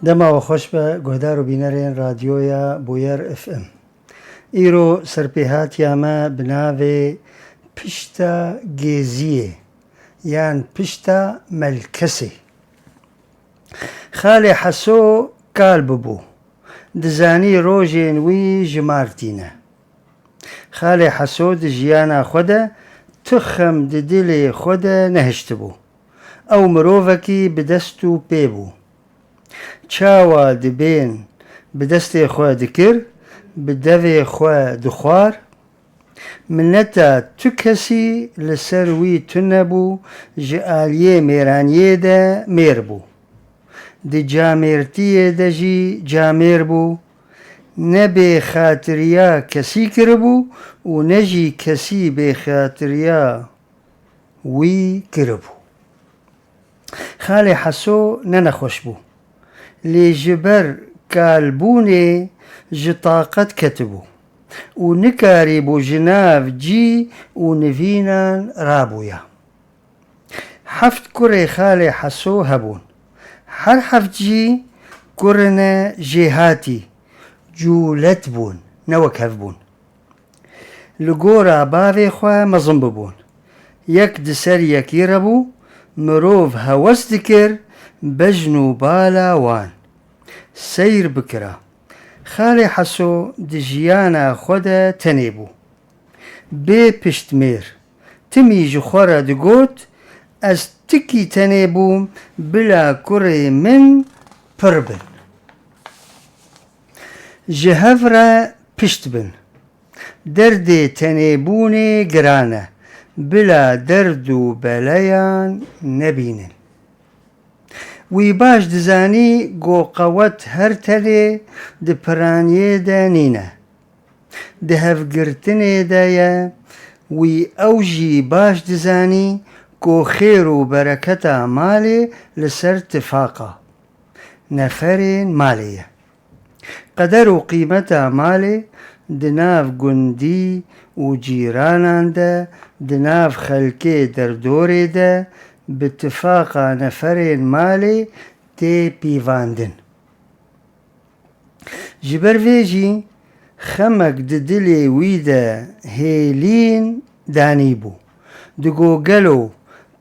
دما و خوش به گهدار و بینرین رادیویا بویر اف ام. ایرو سرپیهات یامه بناوه پشتا گیزیه یان پشتا ملکسه. خالی حسو کال ببو دزانی روژین وی جمارتینه. خالی حسو دجیانا خوده تخم ددل خوده نهشت بو او مروفکی بدستو پیبو. چاوا دبین بدست خواه دکر بدوی خواه دخوار منتا تو کسی لسر وی تنبو جعالیه میرانیه ده میر بو دی جامرتیه ده جی جامر بو نبی خاطریا کسی کربو و نجی کسی بی خاطریا وی کربو. خالی حسو ننخوش بو لی جبر کالبونه جطاقت کتبو و نکاری بو جناف جی و نوینان رابویا. حفت کره خالی حسو هبون هر حفت جی کرن جهاتی جولت بون نوکف بون لگورا باوی خواه مزم ببون یک دسر یکی ربو مروف هوس دکر بجنو بالا وان سیر بکرا. خالی حسو دجیانا خود تنیبو بی پشت میر تمی جخورا دگوت از تکی تنیبوم بلا کره من پربن جهف را پشت بن درد تنیبون گرانه بلا درد و بلیان نبینن. وی باش دزانی گو قوت هر تله ده پرانیه ده نینه ده هفگرتنه ده یا وی اوجی باش دزانی گو خیر و برکتا مالی لسر تفاقا نفرین مالیه قدر و قیمتا مالی دناف گندی و جیرانان ده دناف خلکه در دوره ده باتفاق نفرین مالی تی پیواندن. جبر ویجی خمک ددلی ویده هیلین دانی بو دگو گلو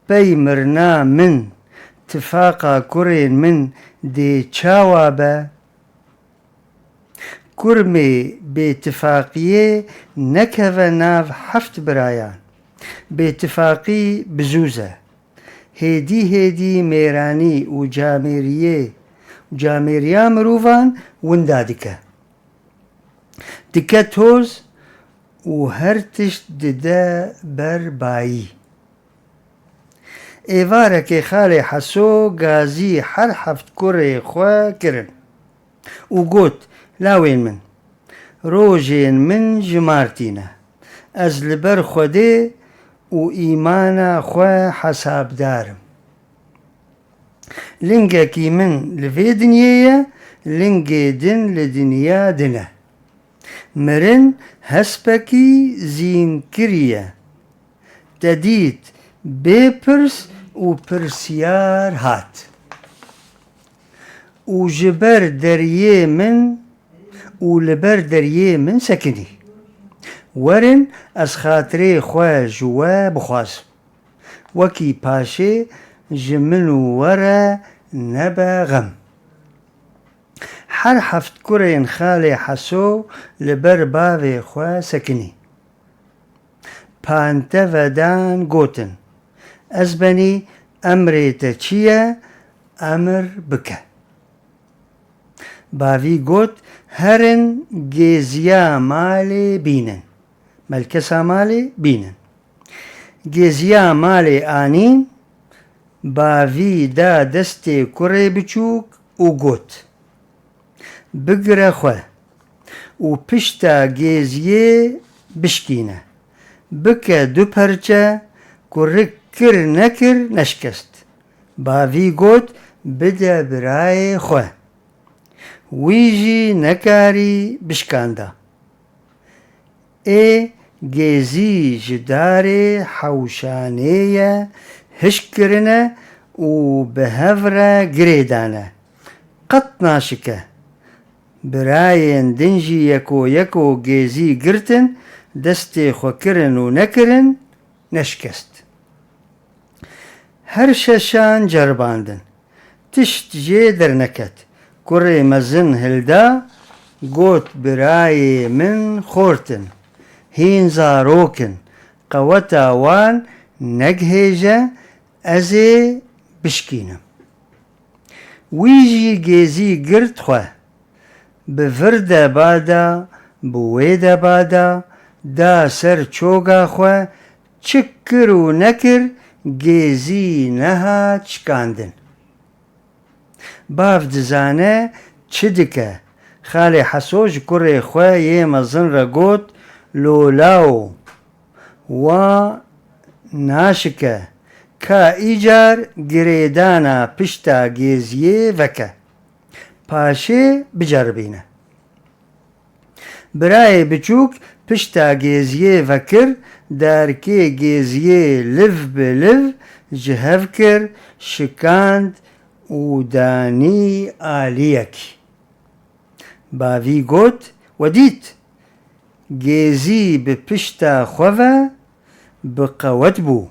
پی مرنا من اتفاقا کرین من دی چاوا با کرمی به اتفاقیه نکوه ناف حفت برایان به اتفاقی بزوزه هیدی میرانی و جامریه مروفان وندا دکه توز و هر تشت دده بر بایی. ایواره که خالی حسو گازی هر حفت کره خواه کرن و گوت لاوین من روژین من جمارتینه از لبر خوده و ایمان خواه حساب دارم. لنگه کی من لفی دنیه لنگه دن لدنیا دنه مرن هسپکی زین کریه تدید بپرس و پرسیار هات و جبر دریه من و لبر دریه من سکنی ورن از خاطره خواه جوا بخواست وکی پاشه جمنو ورا نبا غم. هر حفت کرین خالی حسو لبر باوی خواه سکنی پانتا ودان گوتن از بنی امریتا چیه امر بکه. باوی گوت هرن گیزیا مالی بینن ملکسا مالی بینن گیزیا مالی آنین باوی دا دست کره بچوک و گوت بگره خواه و پشتا گیزیه بشکینه بکه دو پرچه کره کر نکر نشکست. باوی گوت بده برای خواه ویجی نکاری بشکانده ای گیزی جدار حوشانه هشکرنه و به هفره گریدانه قط ناشكه براين دنجي يكو يكو جيزي قرتن دستي خوكرن ونكرن نشكست هرششان جرباندن تشت جيدر نكت كوري مزن هلدا قوت براي من خورتن هين زاروكن قوتا وان نجهجة أزي بشكينة ويجي جيزي قرت خواه بفردة بادا بويدة بادا دا سر چوغا خواه چكر و نكر جيزي نها چكاندن باف دزانه چدكه خالي حسوج كوري خواه يمزن رقوت لولاو و ناشكه كا إيجار گريدانا پشتا گيزيه وكه پاشه بجربينه برای بچوك پشتا گيزيه وكر داركي گيزيه لف بلف جهف كر شكاند و داني آليك باوی گوت ودیت گیزی به پشتا خواه بقوت بو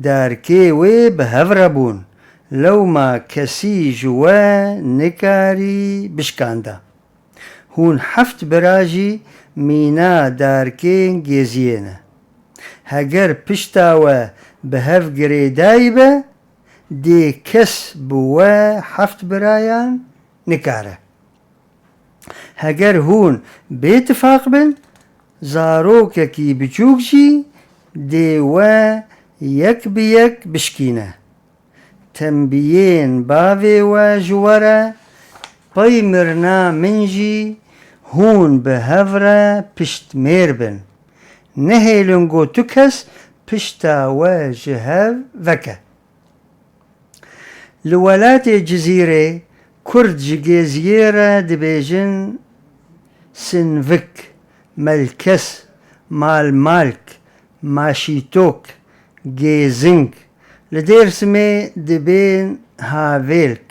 دارکه و به هفره بون لو ما کسی جوا نکاری بشکانده هون حفت براجی مینا دارکه گیزیینه هگر پشتا و به هف گریدایی به دی کس بوا حفت برایان نکاره هگر هون باتفاق بن زاروككي بچوكشي ديوا يك بيك بشكينه تنبيين باوي وجورا بايمرنا منجي هون بهفرة پشت ميربن نهيلنگو تكس پشتا وجهاv وكا لولات جزيرة كرد جيزيرة دبيجن سنفك ملكس مال مالك ماشيتوك جيزنك لدير سمي دبين هافيلك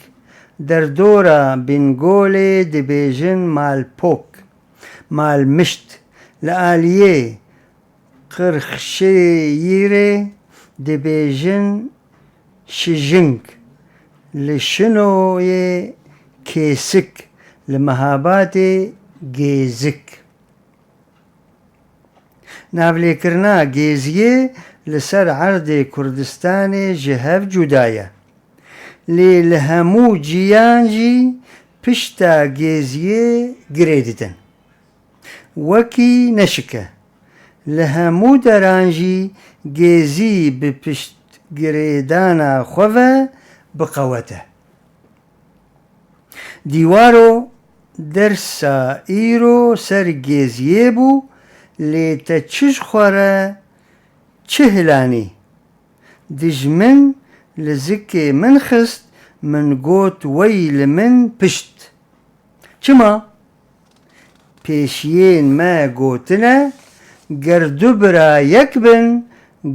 دردورة بنقولي دبيجن مال بوك مال مشت لآليه قرخشييري دبيجن شجنك لشنو كيسك لمهاباتي جيزك نابلي كرنا جيزيه لسر عرض كردستان جهاف جدايا للهمو جيانجي پشتا جيزيه گريدتن وكي نشكه لهمو درانجي جيزي بپشت گريدانا خوه بقوته ديوارو درسا ايرو سر جيزيه بو ليتا چش خوره چهلاني دجمن لزكي من خست من قوت ويل من پشت چما پیشین ما قوتنا گردو برا يكبن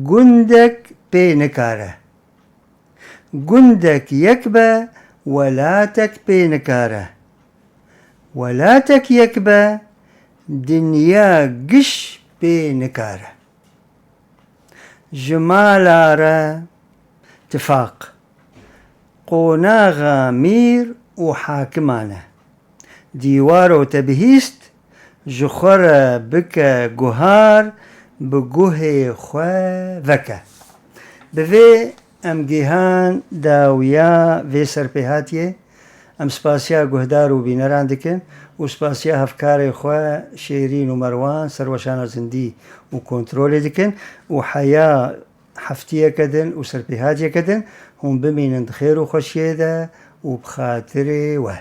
گندك بينكاره گندك يكبه ولاتك بينكاره ولاتك يكبه دنيا قش بينكاره جمالاره اتفاق قوناغا مير وحاكمانه ديوارو تبهيست جخورة بكا جهار بجوه خوا ذكا بفي ام جيهان داويا في سربيهاتيه ام سپاسيا جهدار و بينران دكن و سپاسيا هفكار خوا شيرين و مروان سروشانا زندي و كنترول دكن و حياة حفتية كدن و سربيهاتيه كدن هم بمين خير و خوشيده و بخاطر و